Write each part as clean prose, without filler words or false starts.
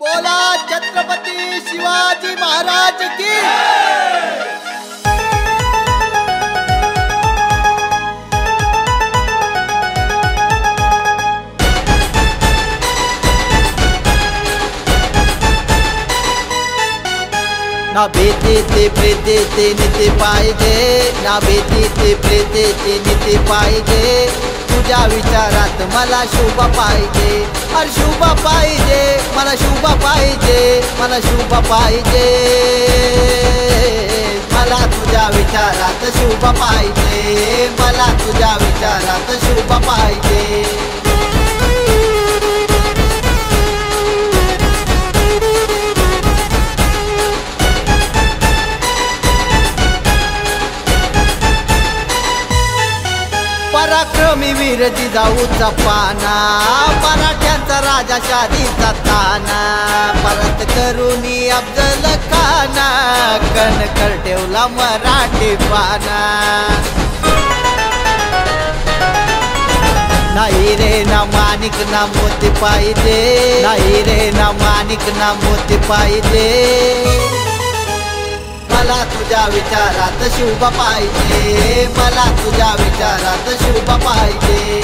बोला छत्रपती शिवाजी महाराज की। ना भीती ते प्रीती ते नीती पाहिजे, ना भीती ते प्रीती ते नीती पाहिजे। तुझ्या विचारात मला शुभ पाहिजे, अरे शुभ पाहिजे, मला शुभ पाहिजे, मला शुभ पाहिजे। मला तुझ्या विचारात शुभ पाहिजे, मला तुझ्या विचारात शुभ पाहिजे। पराक्रमी वीर जिजाऊचा पाना, मराठ्यांचा राजा शादीचा ताना। परत करुणी अफजल खाना, कणकर ठेवला मराठी पाना। नाही रे ना माणिक ना मोती पाहिजे, नाही रे ना माणिक ना मोती पाहिजे। मला तुझ्या विचारात शुभ पाहिजे, मला तुझ्या विचारात शुभ पाहिजे।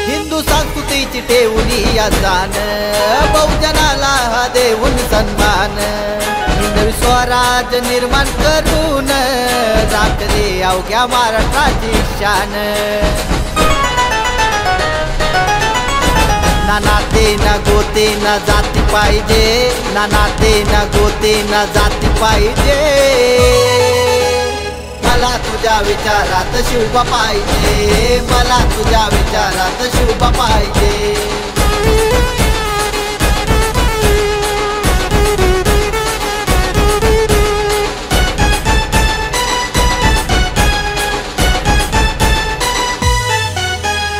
हिंदू संस्कृतीची ठेवली या जाण, बहुजनाला हा देऊन सन्मान। हिंदवी स्वराज निर्माण करून राखले अवघ्या महाराष्ट्राची शान। ना नाते ना गोते ना जाती पाहिजे, ना नाते ना गोते ना जाती पाहिजे। मला तुझ्या विचारात शुभ पाहिजे, मला तुझ्या विचारात शुभ पाहिजे।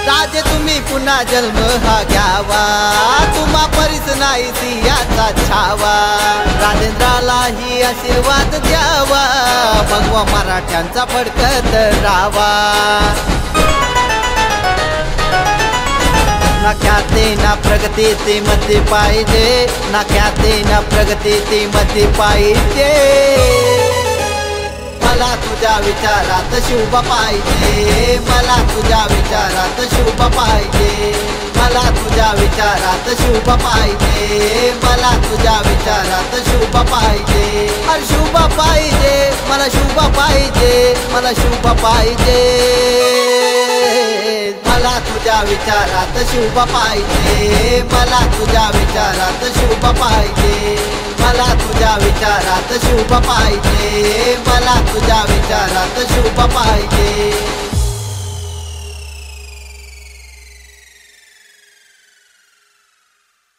राजे तुम्ही पुन्हा जन्म हा घ्यावा, तुम्हा परीस नाही सिंहाचा छावा। राजेंद्रालाही आशीर्वाद द्यावा, भगवा मराठ्यांचा फडकत राहावा। ना ख्याती ना प्रगती ती मती पाहिजे, ना ख्याती ना प्रगती ती मती पाहिजे। मला तुझ्या विचारात शुभ पाहिजे, मला तुझ्या विचारात शुभ पाहिजे। मला तुझ्या विचारात शुभ पाहिजे, मला तुझ्या विचारात शुभ पाहिजे। अरे शुभ पाहिजे, मला शुभ पाहिजे, मला शुभ पाहिजे। मला तुझ्या विचारात शुभ पाहिजे, मला तुझ्या विचारात शुभ पाहिजे। मला तुझ्या विचारात शुभ पाहिजे, मला तुझ्या विचारात शुभ पाहिजे।